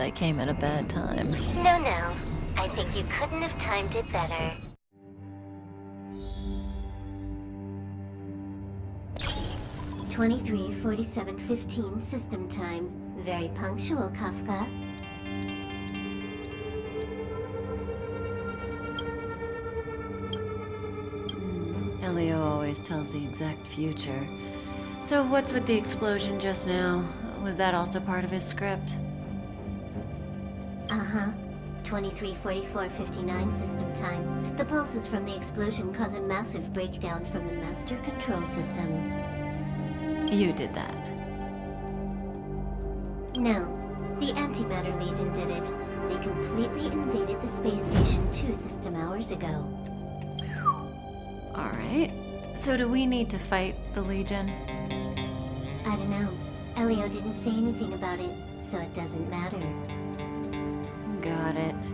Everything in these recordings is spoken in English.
I came at a bad time. No. I think you couldn't have timed it better. (23:47:15) system time. Very punctual, Kafka. Elio always tells the exact future. So what's with the explosion just now? Was that also part of his script? Uh-huh. 23:44:59 system time. The pulses from the explosion cause a massive breakdown from the master control system. You did that. No, the Antimatter Legion did it. They completely invaded the space station 2 system hours ago. Alright. So do we need to fight the Legion? I don't know. Elio didn't say anything about it, so it doesn't matter. Got it.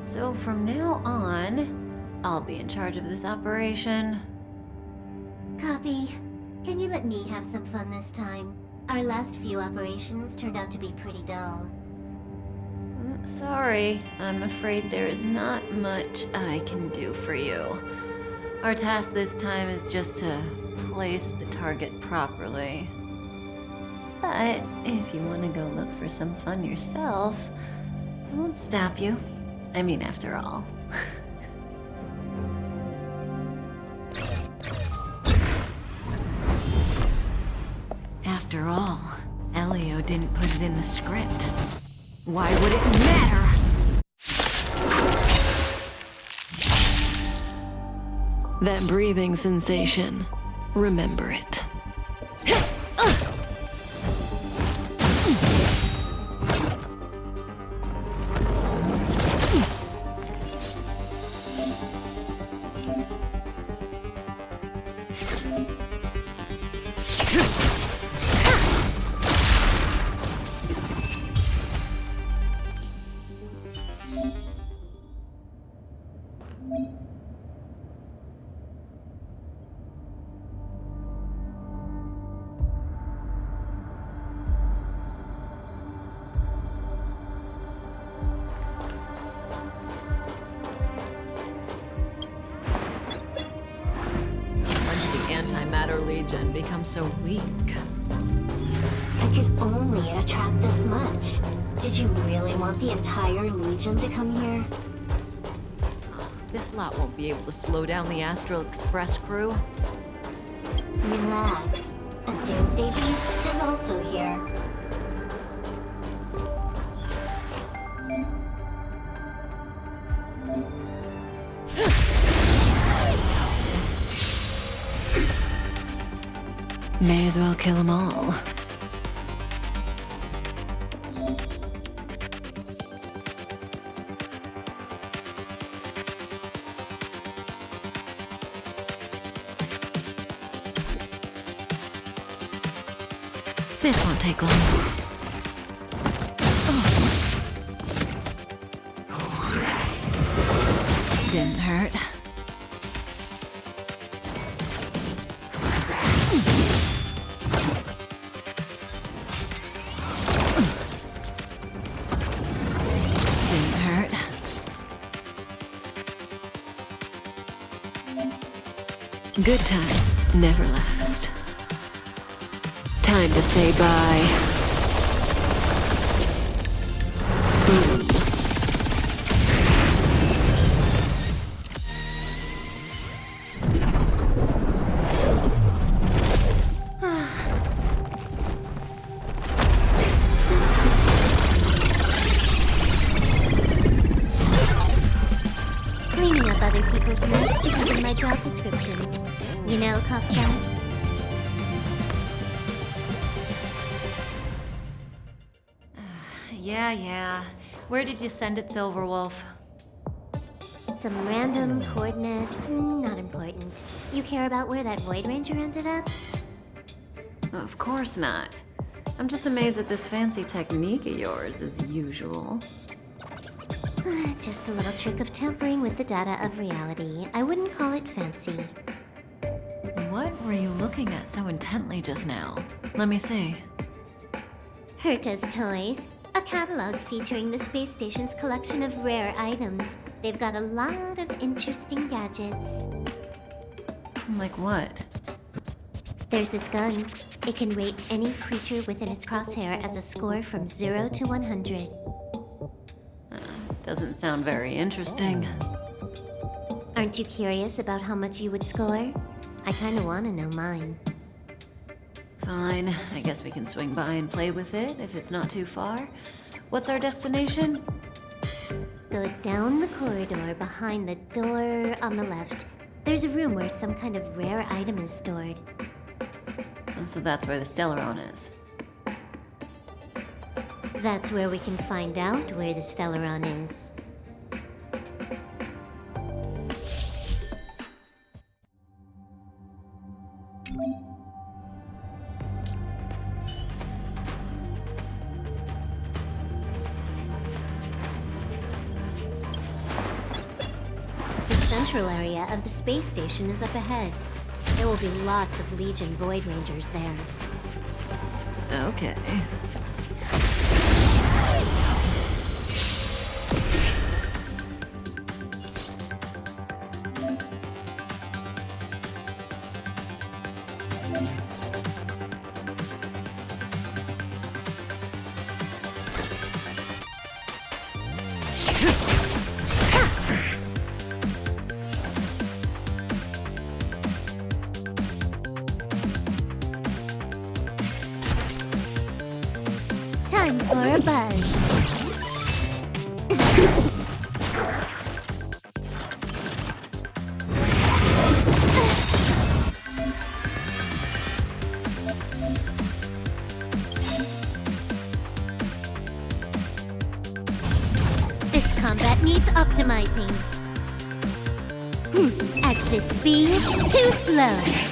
So from now on, I'll be in charge of this operation. Copy. Can you let me have some fun this time? Our last few operations turned out to be pretty dull. Sorry, I'm afraid there is not much I can do for you. Our task this time is just to place the target properly. But if you want to go look for some fun yourself, I won't stop you. I mean, after all. After all, Elio didn't put it in the script. Why would it matter? That breathing sensation. Remember it. Antimatter Legion become so weak? I could only attract this much. Did you really want the entire Legion to come here? This lot won't be able to slow down the Astral Express crew. Relax. A Doomsday Beast is also here. May as well kill them all. This won't take long. Didn't hurt. Good times never last. Time to say bye. Boom. Cleaning up other people's mess isn't in my job description. You know, Kafka? Yeah. Where did you send it, Silverwolf? Some random coordinates, not important. You care about where that Void Ranger ended up? Of course not. I'm just amazed at this fancy technique of yours, as usual. Just a little trick of tampering with the data of reality. I wouldn't call it fancy. What were you looking at so intently just now? Let me see. Herta's toys. A catalog featuring the space station's collection of rare items. They've got a lot of interesting gadgets. Like what? There's this gun. It can rate any creature within its crosshair as a score from 0 to 100. Doesn't sound very interesting. Aren't you curious about how much you would score? I kinda wanna know mine. Fine, I guess we can swing by and play with it if it's not too far. What's our destination? Go down the corridor behind the door on the left. There's a room where some kind of rare item is stored. Oh, so that's where the Stellaron is. That's where we can find out where the Stellaron is. The central area of the space station is up ahead. There will be lots of Legion Void Rangers there. Okay. Time for a buzz. This combat needs optimizing. At this speed, too slow.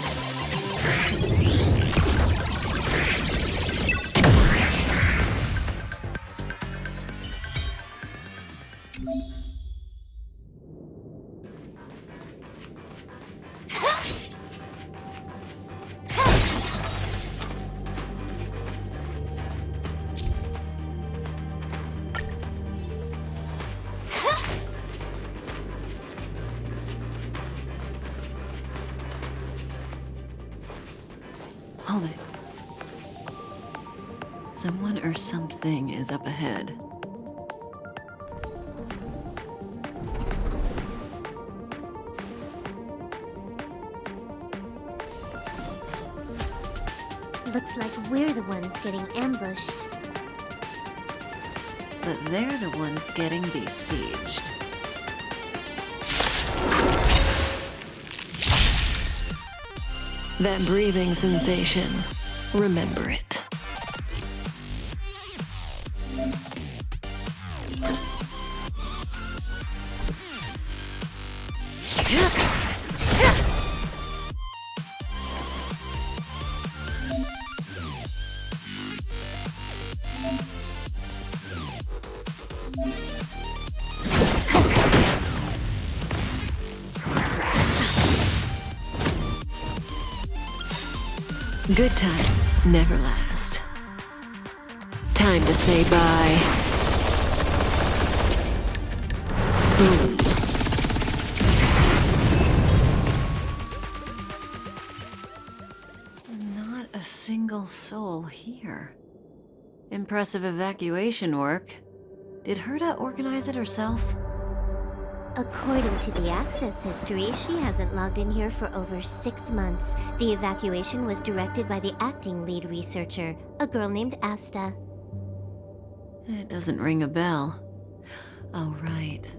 Hold it. Someone or something is up ahead. Looks like we're the ones getting ambushed. But they're the ones getting besieged. That breathing sensation. Remember it. Good times never last. Time to say bye. Boom. Not a single soul here. Impressive evacuation work. Did Herta organize it herself? According to the access history, she hasn't logged in here for over 6 months. The evacuation was directed by the acting lead researcher, a girl named Asta. It doesn't ring a bell. Oh, right.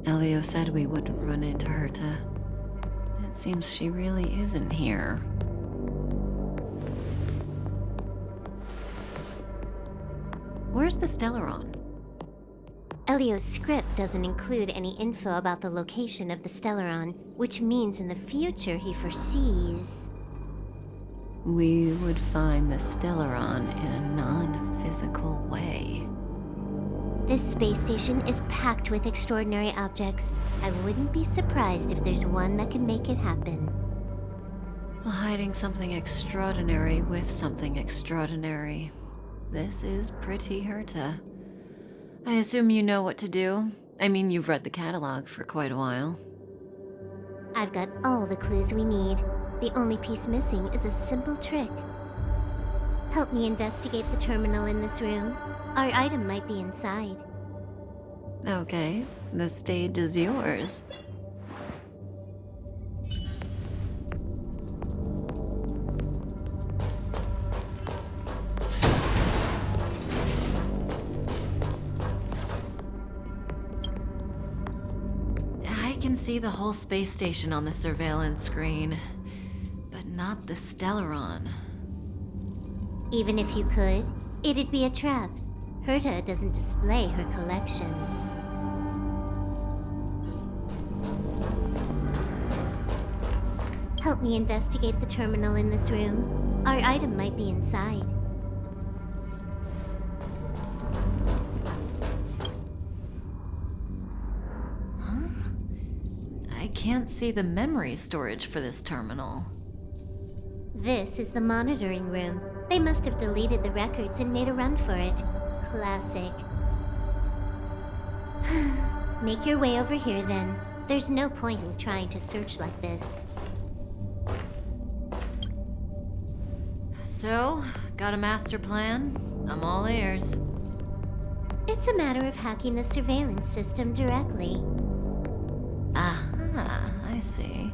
Elio said we wouldn't run into Herta. It seems she really isn't here. Where's the Stellaron? Elio's script doesn't include any info about the location of the Stellaron, which means in the future he foresees... We would find the Stellaron in a non-physical way. This space station is packed with extraordinary objects. I wouldn't be surprised if there's one that can make it happen. Hiding something extraordinary with something extraordinary. This is pretty Herta. I assume you know what to do? I mean, you've read the catalog for quite a while. I've got all the clues we need. The only piece missing is a simple trick. Help me investigate the terminal in this room. Our item might be inside. Okay, the stage is yours. I can see the whole space station on the surveillance screen, but not the Stellaron. Even if you could, it'd be a trap. Herta doesn't display her collections. Help me investigate the terminal in this room. Our item might be inside. I can't see the memory storage for this terminal. This is the monitoring room. They must have deleted the records and made a run for it. Classic. Make your way over here then. There's no point in trying to search like this. So, got a master plan? I'm all ears. It's a matter of hacking the surveillance system directly. Aha, I see.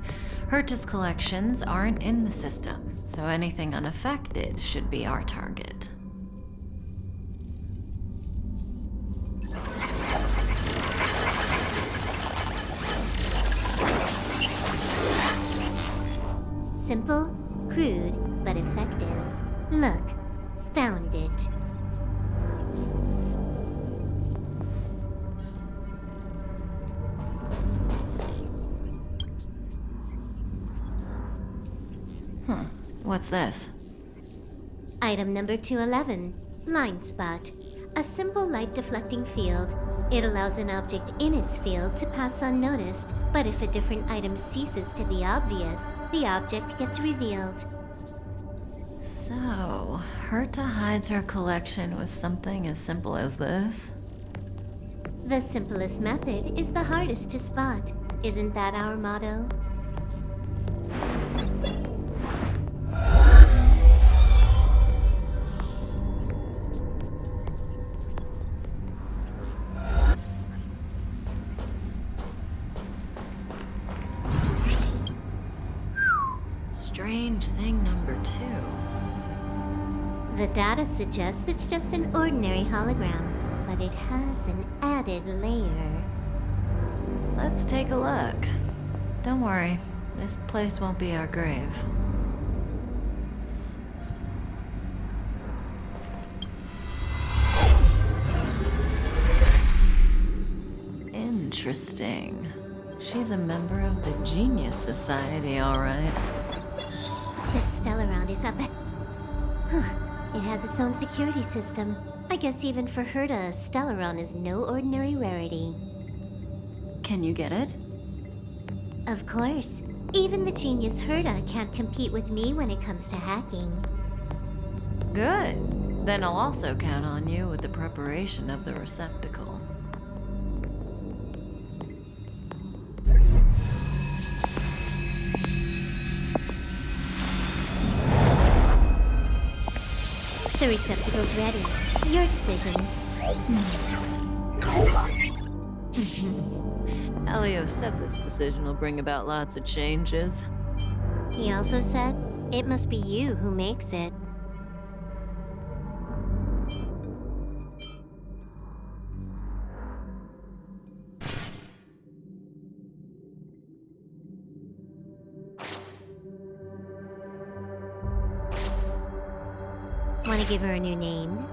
Herta's collections aren't in the system, so anything unaffected should be our target. Simple, crude, but effective. Look, found it. What's this? Item number 211, line spot. A simple light deflecting field. It allows an object in its field to pass unnoticed, but if a different item ceases to be obvious, the object gets revealed. So, Herta hides her collection with something as simple as this? The simplest method is the hardest to spot. Isn't that our motto? Strange thing number 2. The data suggests it's just an ordinary hologram, but it has an added layer. Let's take a look. Don't worry, this place won't be our grave. Interesting. She's a member of the Genius Society, all right. The Stellaron is up. It has its own security system. I guess even for Herta, a Stellaron is no ordinary rarity. Can you get it? Of course. Even the genius Herta can't compete with me when it comes to hacking. Good. Then I'll also count on you with the preparation of the receptacle. The receptacle's ready. Your decision. Elio said this decision will bring about lots of changes. He also said, it must be you who makes it. Want to give her a new name?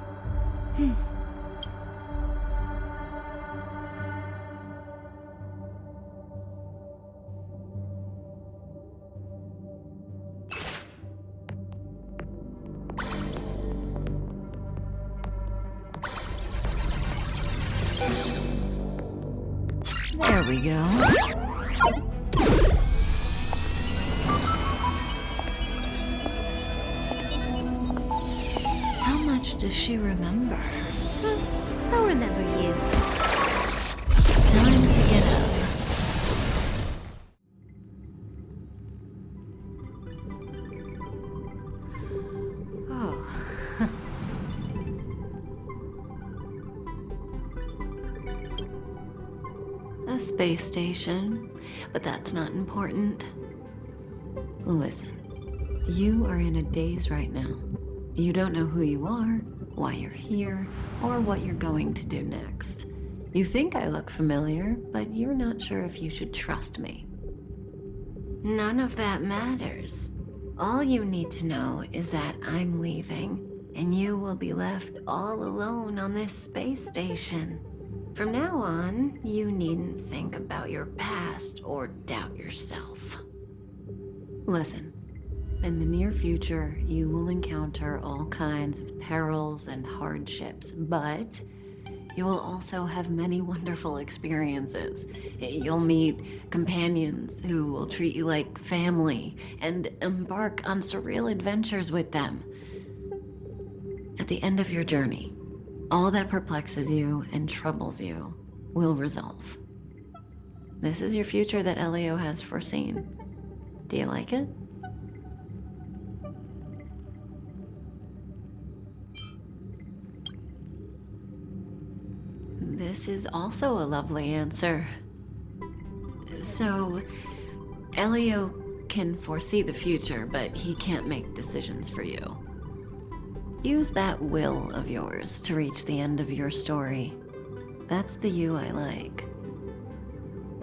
There we go. How much does she remember? They'll remember you. Time to get up. Oh. A space station, but that's not important. Listen, you are in a daze right now. You don't know who you are, why you're here, or what you're going to do next. You think I look familiar, but you're not sure if you should trust me. None of that matters. All you need to know is that I'm leaving, and you will be left all alone on this space station. From now on, you needn't think about your past or doubt yourself. Listen, in the near future, you will encounter all kinds of perils and hardships, but you will also have many wonderful experiences. You'll meet companions who will treat you like family and embark on surreal adventures with them. At the end of your journey, all that perplexes you and troubles you will resolve. This is your future that Elio has foreseen. Do you like it? This is also a lovely answer. So, Elio can foresee the future, but he can't make decisions for you. Use that will of yours to reach the end of your story. That's the you I like.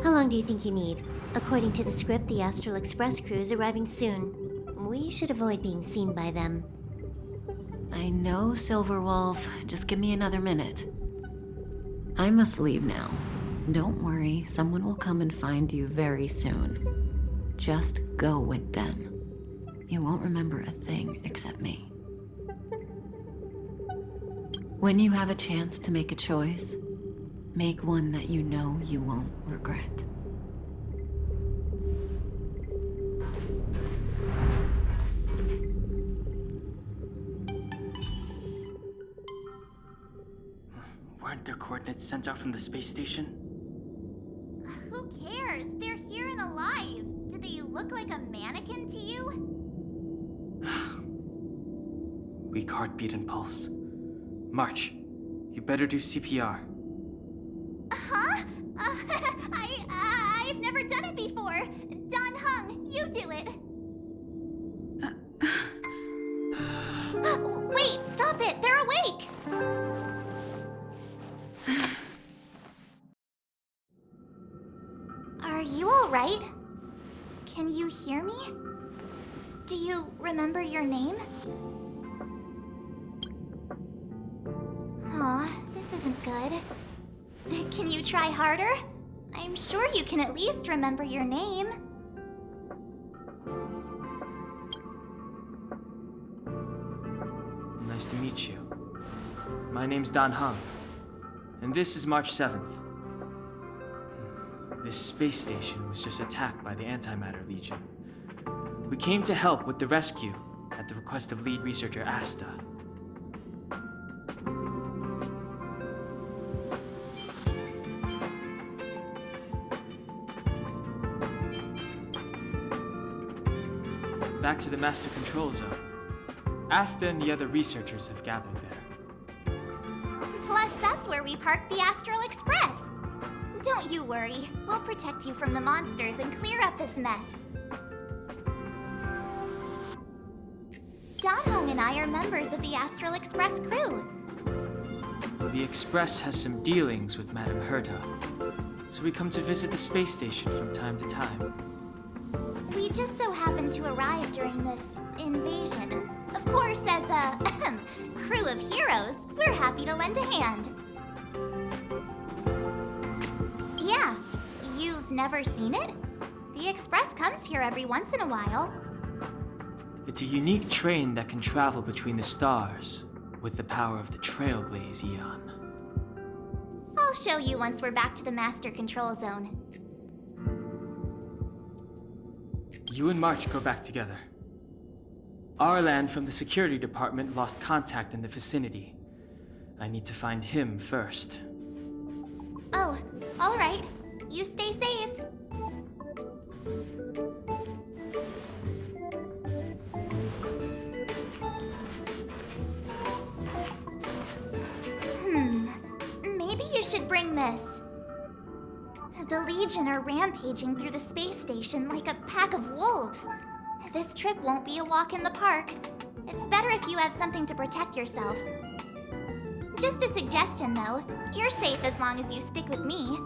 How long do you think you need? According to the script, the Astral Express crew is arriving soon. We should avoid being seen by them. I know, Silverwolf. Just give me another minute. I must leave now. Don't worry, someone will come and find you very soon. Just go with them. You won't remember a thing except me. When you have a chance to make a choice, make one that you know you won't regret. Weren't their coordinates sent out from the space station? Who cares? They're here and alive. Do they look like a mannequin to you? Weak heartbeat and pulse. March, you better do CPR. Huh? I've never done it before. Don Hung, you do it. Wait, stop it! They're awake! Are you alright? Can you hear me? Do you remember your name? Aw, this isn't good. Can you try harder? I'm sure you can at least remember your name. Nice to meet you. My name's Don Hung, and this is March 7th. This space station was just attacked by the Antimatter Legion. We came to help with the rescue at the request of lead researcher Asta. Back to the Master Control Zone. Asta and the other researchers have gathered there. Plus, that's where we parked the Astral Express. Don't you worry. We'll protect you from the monsters and clear up this mess. Don Hung and I are members of the Astral Express crew. The Express has some dealings with Madame Herta, so we come to visit the space station from time to time. We just so happened to arrive during this invasion. Of course, as a crew of heroes, we're happy to lend a hand. Yeah, you've never seen it? The Express comes here every once in a while. It's a unique train that can travel between the stars with the power of the Trailblaze Eon. I'll show you once we're back to the Master Control Zone. You and March go back together. Arlan from the security department lost contact in the vicinity. I need to find him first. Oh, alright. You stay safe. Maybe you should bring this. The Legion are rampaging through the space station like a pack of wolves. This trip won't be a walk in the park. It's better if you have something to protect yourself. Just a suggestion, though. You're safe as long as you stick with me.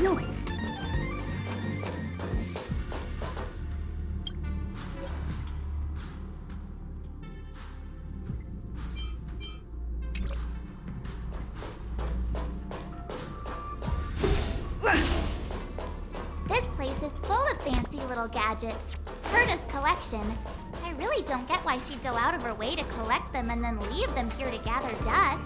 Noise. This place is full of fancy little gadgets. Herta's collection. I really don't get why she'd go out of her way to collect them and then leave them here to gather dust.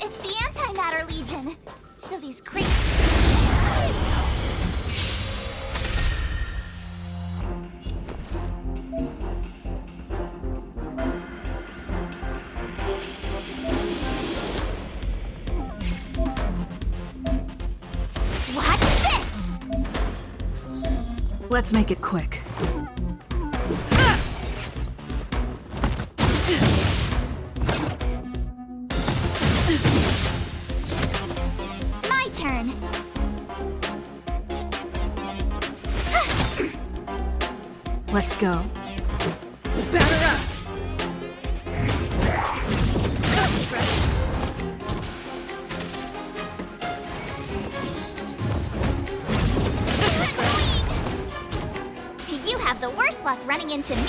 It's the Antimatter Legion. So these crazy... What's this? Let's make it quick. My turn. Let's go. Batter up! You have the worst luck running into me.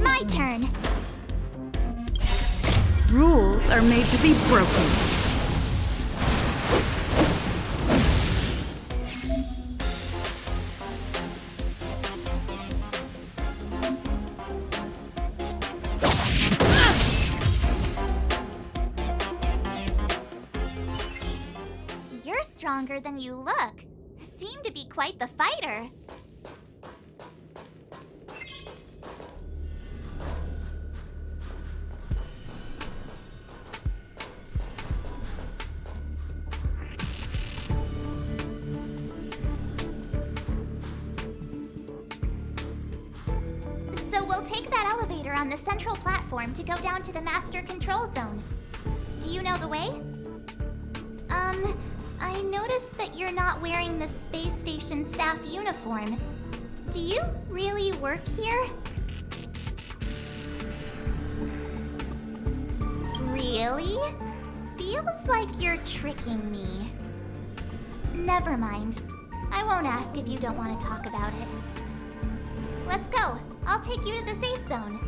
My turn. Rules are made to be broken. You're stronger than you look. Seem to be quite the fighter. So we'll take that elevator on the central platform to go down to the master control zone. Do you know the way? I noticed that you're not wearing the space station staff uniform. Do you really work here? Really? Feels like you're tricking me. Never mind. I won't ask if you don't want to talk about it. Let's go. I'll take you to the safe zone.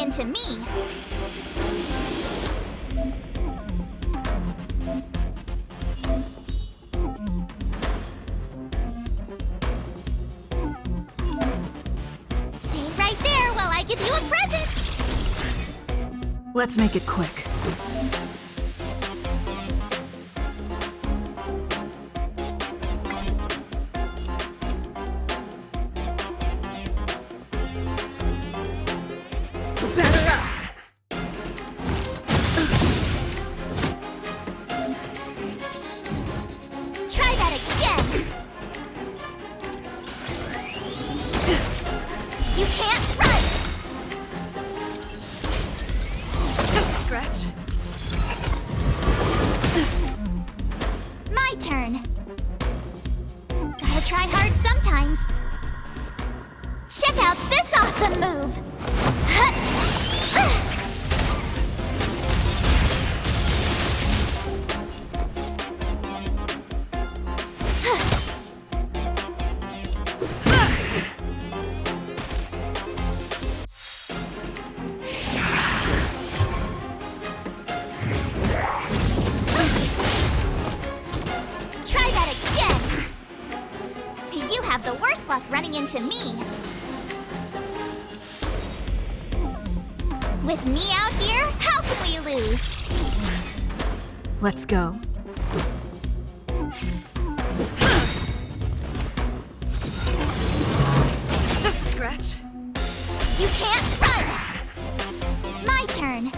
into me. Stay right there while I give you a present! Let's make it quick. Batter up! Try that again! You can't run! Just a scratch. My turn. Gotta try hard sometimes. Check out this awesome move! Try that again! You have the worst luck running into me. With me out here, how can we lose? Let's go. Just a scratch. You can't run! My turn.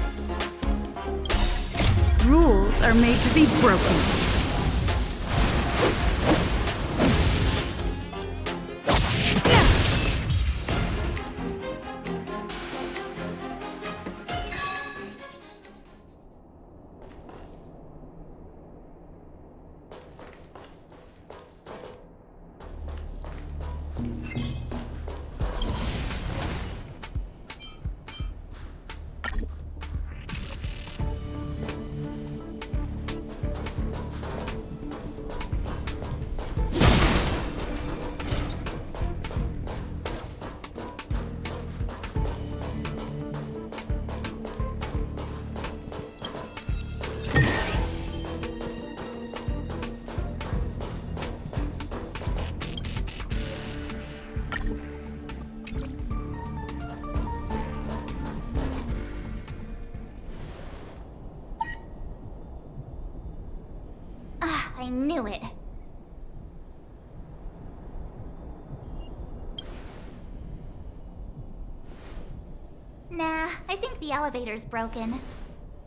Rules are made to be broken. I knew it. Nah, I think the elevator's broken.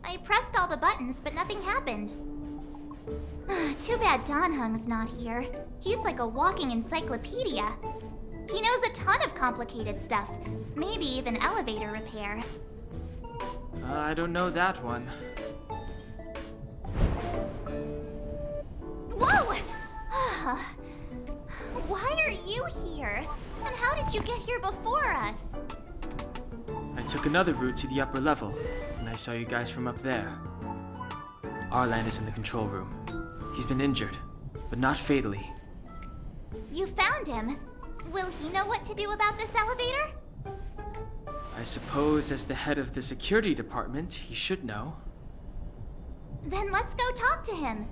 I pressed all the buttons, but nothing happened. Too bad Donhung's not here. He's like a walking encyclopedia. He knows a ton of complicated stuff, maybe even elevator repair. I don't know that one. Whoa! Why are you here? And how did you get here before us? I took another route to the upper level, and I saw you guys from up there. Arlan is in the control room. He's been injured, but not fatally. You found him. Will he know what to do about this elevator? I suppose as the head of the security department, he should know. Then let's go talk to him.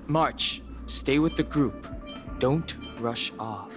March, stay with the group. Don't rush off.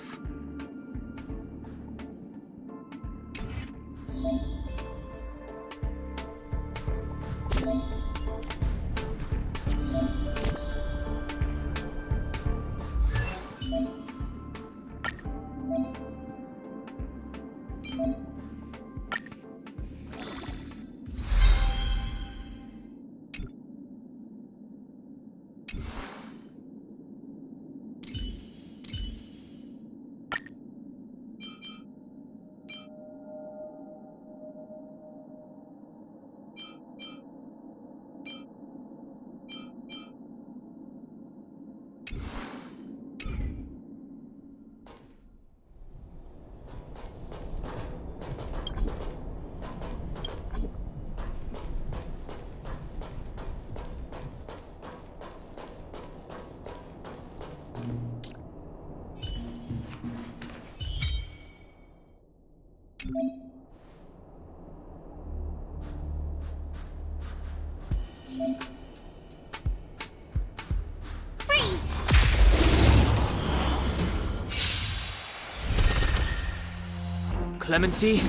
Clemency?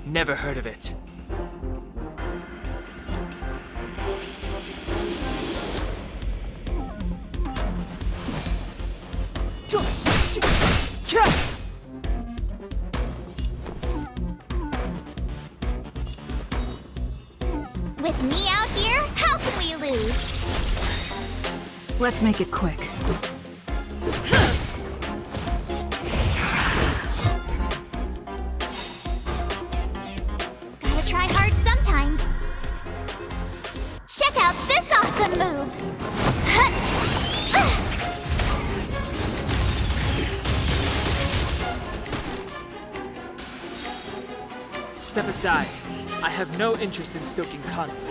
Never heard of it. With me out here, how can we lose? Let's make it quick. Gotta try hard sometimes. Check out this awesome move! Step aside. I have no interest in stoking conflict.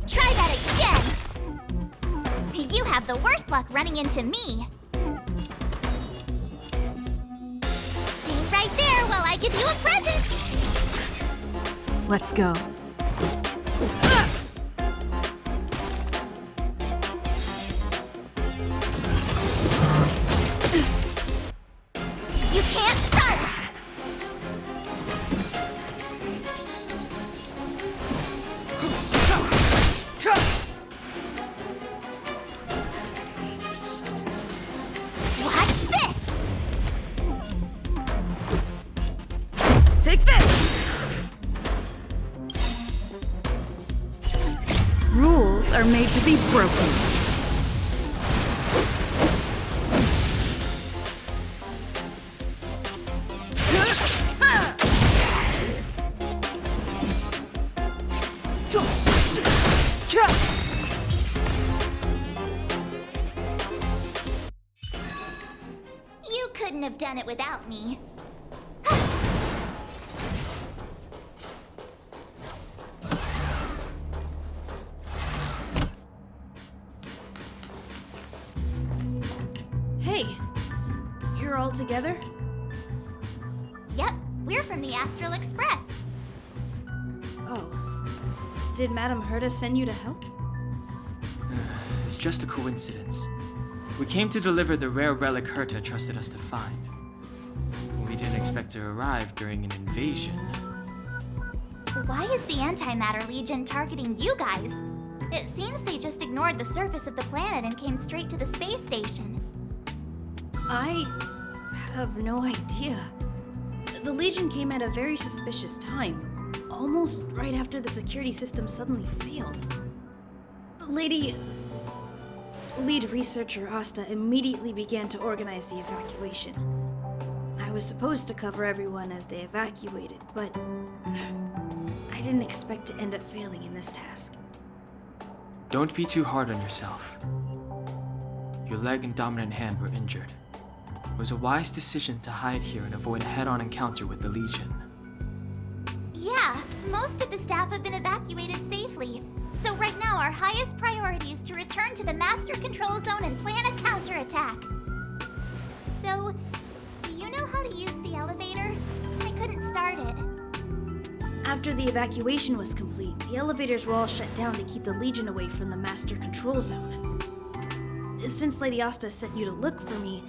Try that again! You have the worst luck running into me. Stay right there while I give you a present! Let's go. You can't run! Watch this! Take this! Rules are made to be broken. You couldn't have done it without me. Hey, you're all together? Yep, we're from the Astral Express. Oh. Did Madame Herta send you to help? It's just a coincidence. We came to deliver the rare relic Herta trusted us to find. We didn't expect to arrive during an invasion. Why is the Antimatter Legion targeting you guys? It seems they just ignored the surface of the planet and came straight to the space station. I have no idea. The Legion came at a very suspicious time, almost right after the security system suddenly failed. Lead researcher Asta immediately began to organize the evacuation. I was supposed to cover everyone as they evacuated, but I didn't expect to end up failing in this task. Don't be too hard on yourself. Your leg and dominant hand were injured. It was a wise decision to hide here and avoid a head-on encounter with the Legion. Yeah, most of the staff have been evacuated safely. So right now our highest priority is to return to the Master Control Zone and plan a counterattack. So, do you know how to use the elevator? I couldn't start it. After the evacuation was complete, the elevators were all shut down to keep the Legion away from the Master Control Zone. Since Lady Asta sent you to look for me,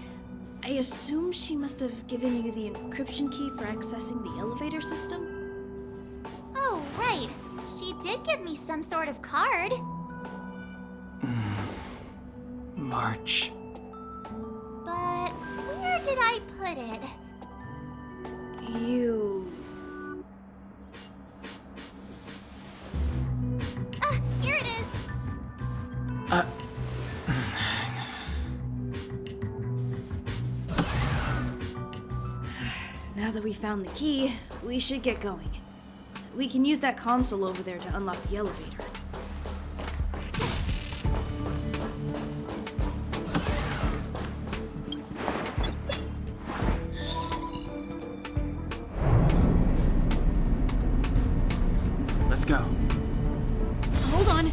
I assume she must have given you the encryption key for accessing the elevator system? Oh, right. She did give me some sort of card. March. But where did I put it? You... Here it is. Now that we found the key, we should get going. We can use that console over there to unlock the elevator. Let's go. Hold on!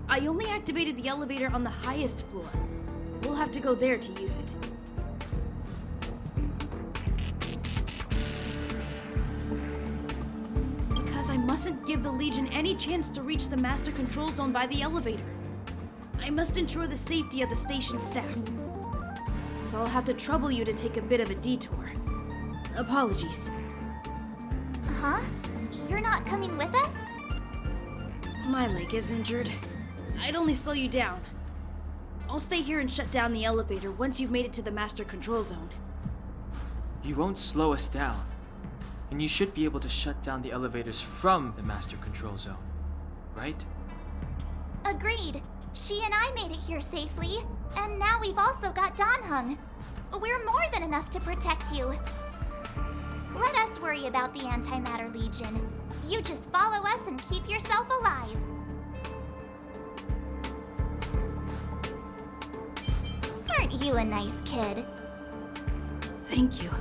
I only activated the elevator on the highest floor. We'll have to go there to use it. Because I mustn't give the Legion any chance to reach the Master Control Zone by the elevator. I I must ensure the safety of the station staff. So I'll have to trouble you to take a bit of a detour. Apologies. Huh? You're not coming with us? My leg is injured. I'd only slow you down. I'll stay here and shut down the elevator once you've made it to the master control zone. You won't slow us down. And you should be able to shut down the elevators from the master control zone, right? Agreed. She and I made it here safely, and now we've also got Danhung. We're more than enough to protect you. Let us worry about the Antimatter Legion. You just follow us and keep yourself alive. Aren't you a nice kid? Thank you.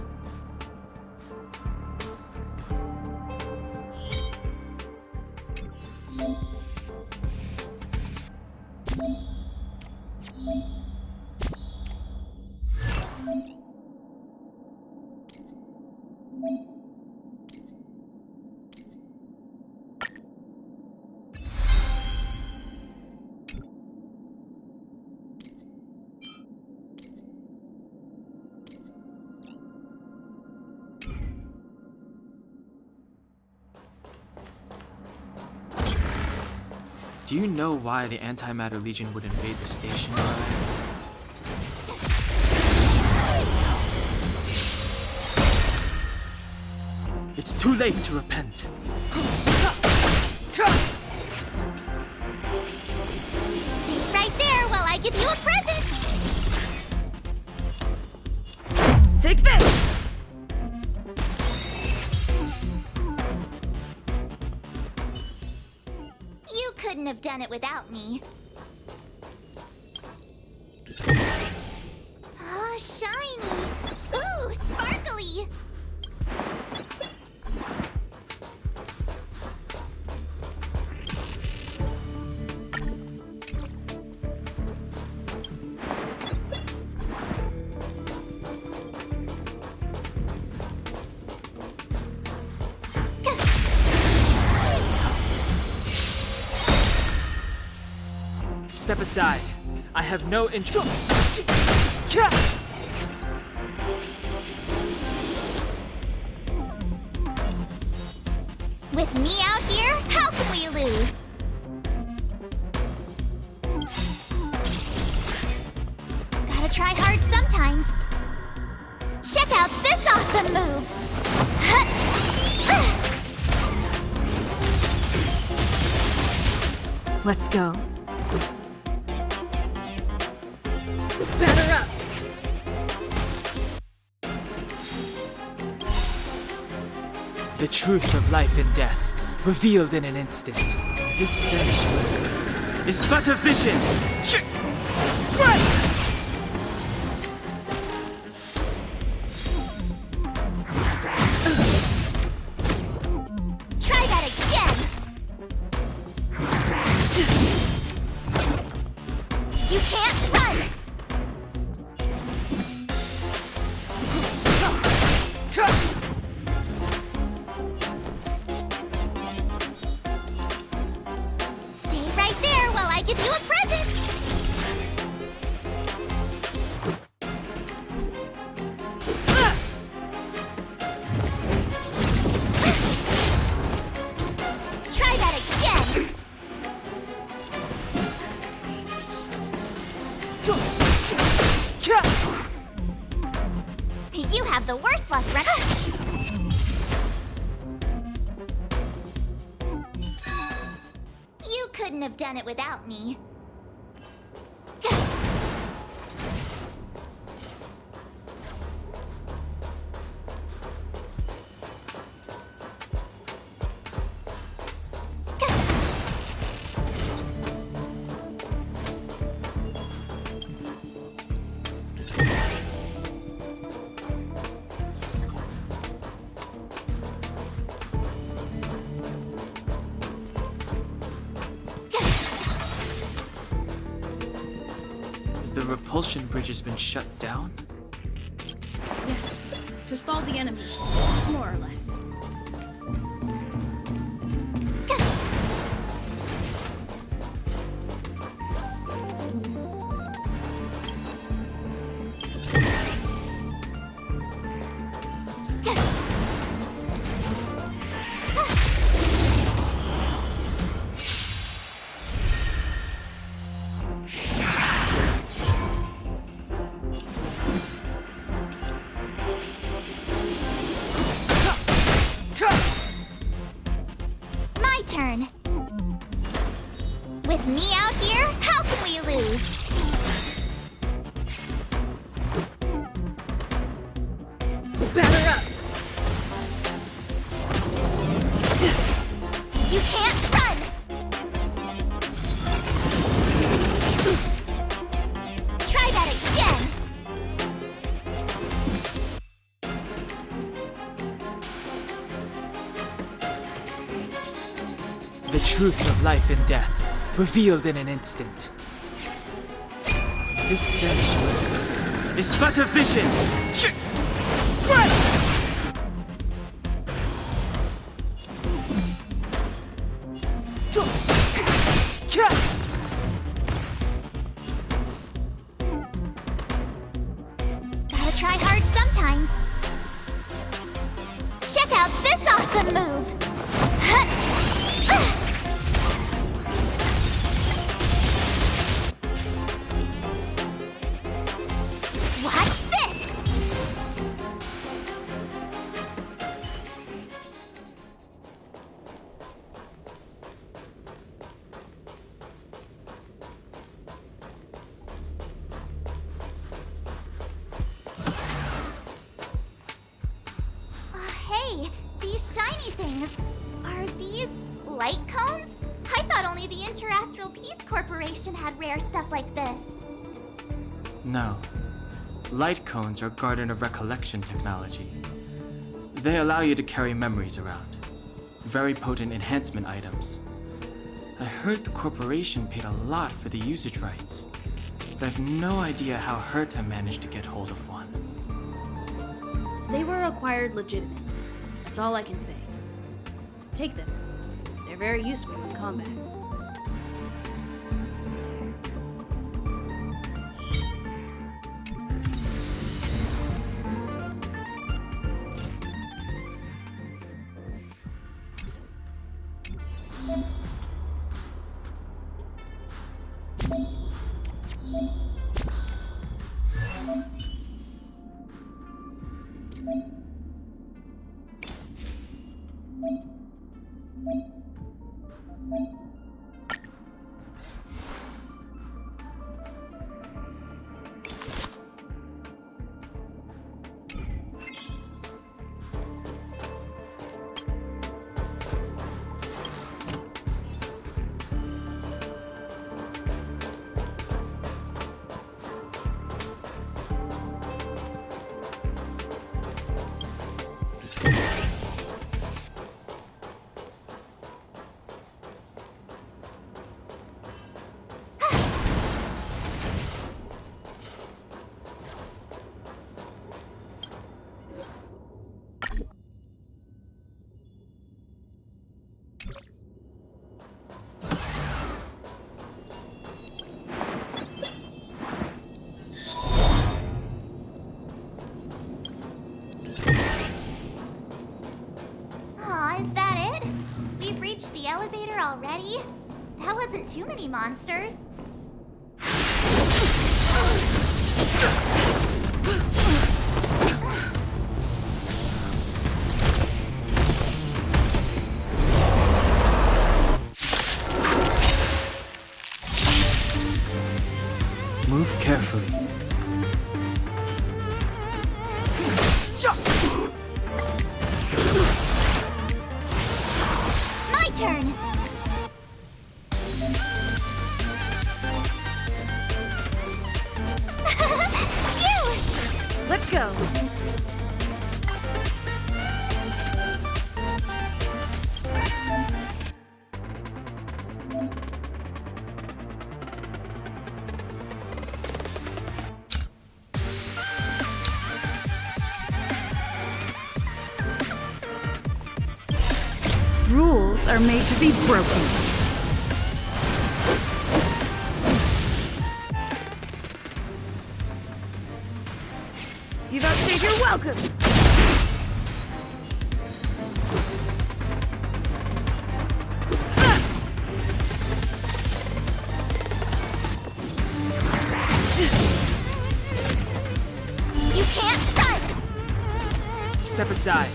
Do you know why the Antimatter Legion would invade the station? It's too late to repent. Stay right there while I give you a present! Take this! You couldn't have done it without me. Ah, shiny! Ooh, sparkly! Step aside. I have no interest. With me out here, how can we lose? Gotta try hard sometimes. Check out this awesome move! Let's go. Batter up! The truth of life and death, revealed in an instant. This sanctuary is but a vision! Right! Try that again! You can't run! Stay right there while I give you a present! Try that again! You have the worst luck, You couldn't have done it without me. The repulsion bridge has been shut down? Yes, to stall the enemy, more or less. With me out here, how can we lose? Batter up! You can't run! Try that again! The truth of life and death, revealed in an instant. This sanctuary is but a vision! Right! Gotta try hard sometimes. Check out this awesome move! Watch this! Hey, these shiny things. Are these light cones? I thought only the Interastral Peace Corporation had rare stuff like this. No. Light cones are Garden of Recollection technology. They allow you to carry memories around. Very potent enhancement items. I heard the corporation paid a lot for the usage rights, but I have no idea how Herta managed to get hold of one. They were acquired legitimately. That's all I can say. Take them. They're very useful in combat. Aw, is that it? We've reached the elevator already? That wasn't too many monsters. Move carefully. My turn! Phew! Let's go! Rules are made to be broken. You've outstayed your welcome! You can't run! Step aside.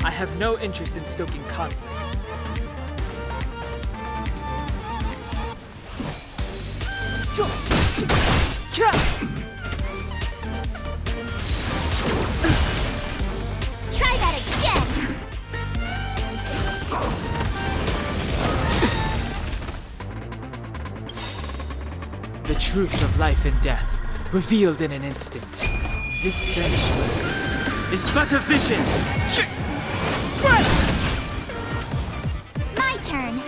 I have no interest in stoking conflict. Try that again! The truth of life and death, revealed in an instant. This sanctuary is but a vision. My turn.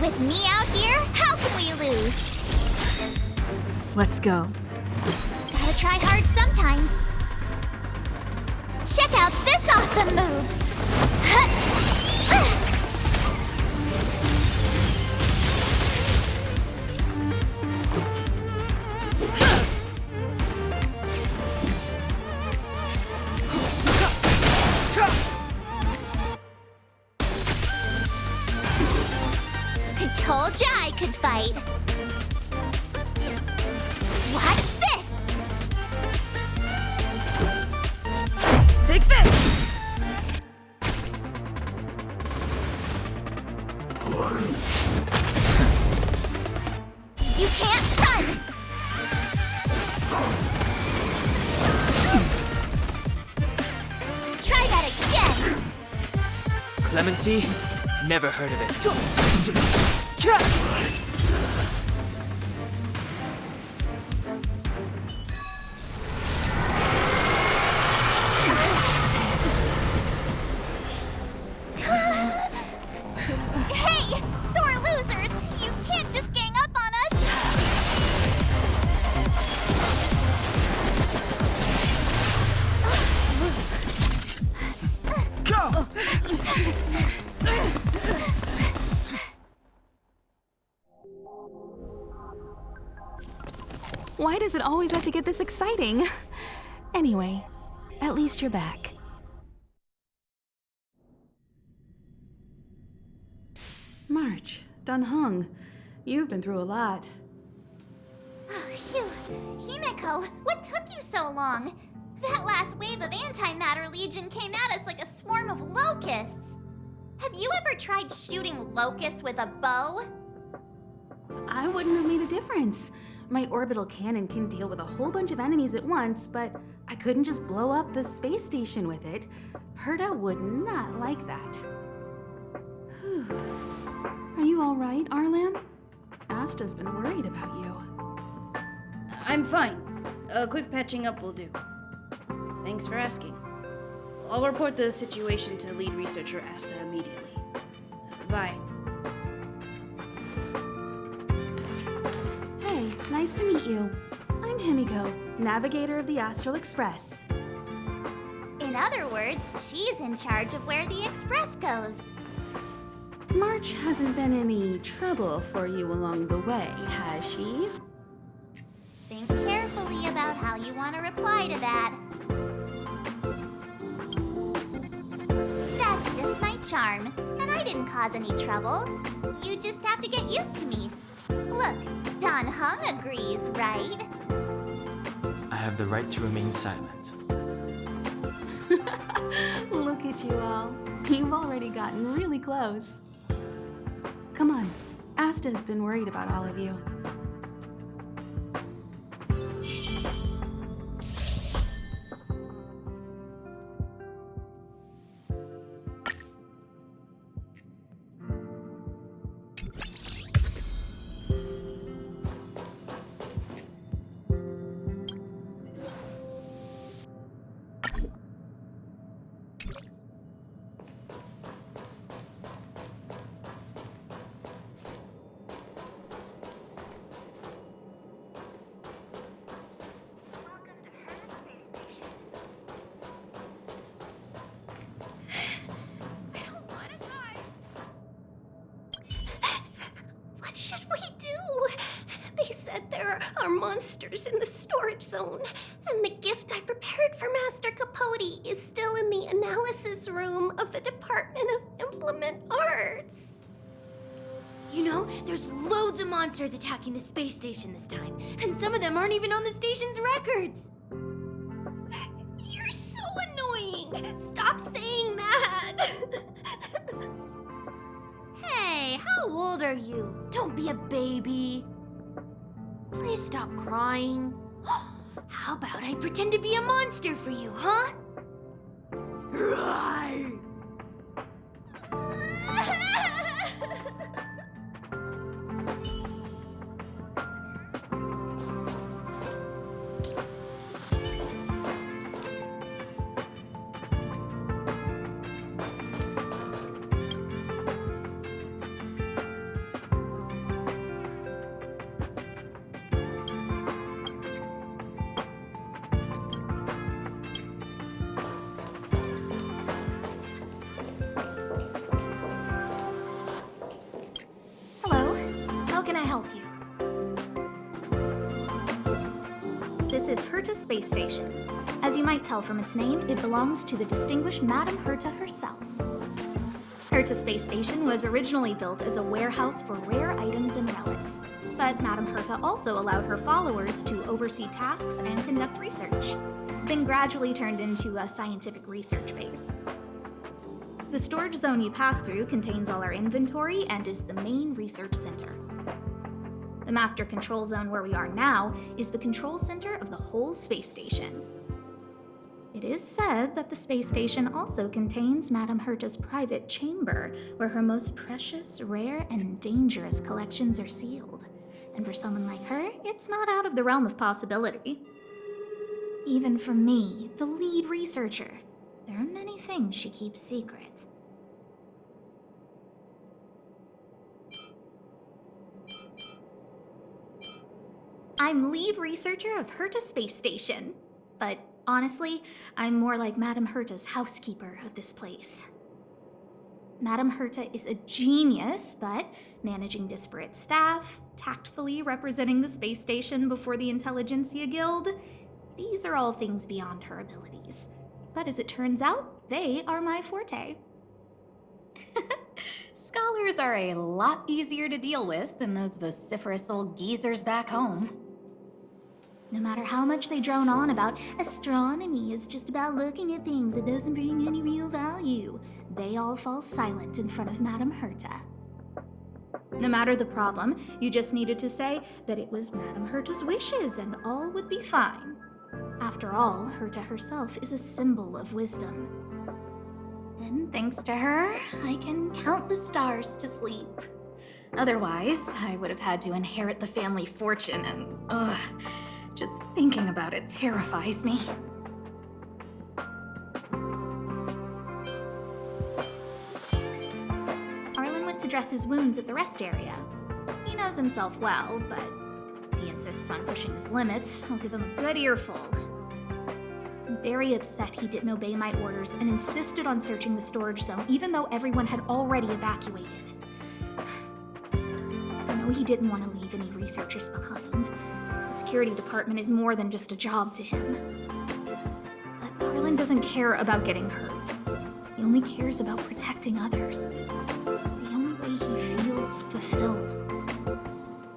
With me out here, how can we lose? Let's go. Gotta try hard sometimes. Check out this awesome move! I told ya I could fight. Watch this! Take this! You can't run! Try that again! Clemency? Never heard of it. Hey, sore losers! You can't just gang up on us! Go! Why does it always have to get this exciting? Anyway, at least you're back. March, Dunhung, you've been through a lot. Phew. Himeko, what took you so long? That last wave of antimatter legion came at us like a swarm of locusts. Have you ever tried shooting locusts with a bow? I wouldn't have made a difference. My orbital cannon can deal with a whole bunch of enemies at once, but I couldn't just blow up the space station with it. Herta would not like that. Whew. Are you all right, Arlam? Asta's been worried about you. I'm fine. A quick patching up will do. Thanks for asking. I'll report the situation to lead researcher Asta immediately. Bye. Hey, nice to meet you. I'm Himiko, navigator of the Astral Express. In other words, she's in charge of where the express goes. March hasn't been any trouble for you along the way, has she? Think carefully about how you want to reply to that. That's just my charm, and I didn't cause any trouble. You just have to get used to me. Look, Don Hung agrees, right? I have the right to remain silent. Look at you all. You've already gotten really close. Come on. Asta's been worried about all of you. What should we do? They said there are monsters in the storage zone, and the gift I prepared for Master Capote is still in the analysis room of the Department of Implement Arts. You know, there's loads of monsters attacking the space station this time, and some of them aren't even on the station's records. You're so annoying. Stop saying that. old are you? Don't be a baby. Please stop crying. How about I pretend to be a monster for you, huh? Roar! Hello, how can I help you? This is Herta Space Station. As you might tell from its name, it belongs to the distinguished Madame Herta herself. Herta Space Station was originally built as a warehouse for rare items and relics, but Madame Herta also allowed her followers to oversee tasks and conduct research, then gradually turned into a scientific research base. The storage zone you pass through contains all our inventory and is the main research center. The master control zone where we are now is the control center of the whole space station. It is said that the space station also contains Madame Herta's private chamber, where her most precious, rare, and dangerous collections are sealed. And for someone like her, it's not out of the realm of possibility. Even for me, the lead researcher, there are many things she keeps secret. I'm lead researcher of Herta Space Station, but honestly, I'm more like Madame Herta's housekeeper of this place. Madame Herta is a genius, but managing disparate staff, tactfully representing the space station before the Intelligentsia Guild, these are all things beyond her abilities. But as it turns out, they are my forte. Scholars are a lot easier to deal with than those vociferous old geezers back home. No matter how much they drone on about astronomy is just about looking at things that doesn't bring any real value, they all fall silent in front of Madame Herta. No matter the problem, you just needed to say that it was Madame Herta's wishes and all would be fine. After all, Herta herself is a symbol of wisdom. And thanks to her, I can count the stars to sleep. Otherwise, I would have had to inherit the family fortune and, just thinking about it terrifies me. Arlen went to dress his wounds at the rest area. He knows himself well, but if he insists on pushing his limits, I'll give him a good earful. I'm very upset he didn't obey my orders and insisted on searching the storage zone, even though everyone had already evacuated. I know he didn't want to leave any researchers behind. The security department is more than just a job to him. But Arlen doesn't care about getting hurt. He only cares about protecting others. It's the only way he feels fulfilled.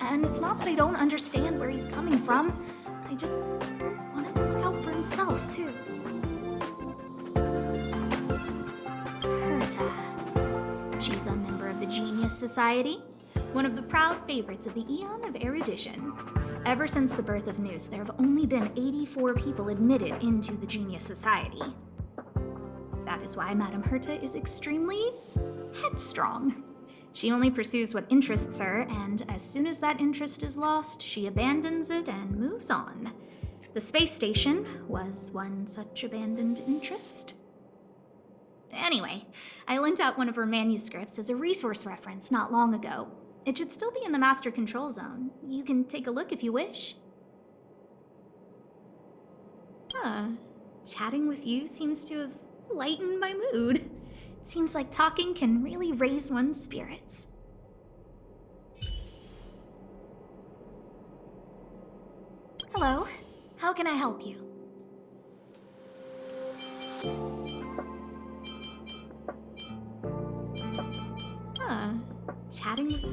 And it's not that I don't understand where he's coming from. I just want him to look out for himself, too. Herta. She's a member of the Genius Society, one of the proud favorites of the Eon of Erudition. Ever since the birth of Noose, there have only been 84 people admitted into the Genius Society. That is why Madame Herta is extremely headstrong. She only pursues what interests her, and as soon as that interest is lost, she abandons it and moves on. The space station was one such abandoned interest. Anyway, I lent out one of her manuscripts as a resource reference not long ago. It should still be in the master control zone. You can take a look if you wish. Chatting with you seems to have lightened my mood. Seems like talking can really raise one's spirits. Hello, how can I help you? Chatting with...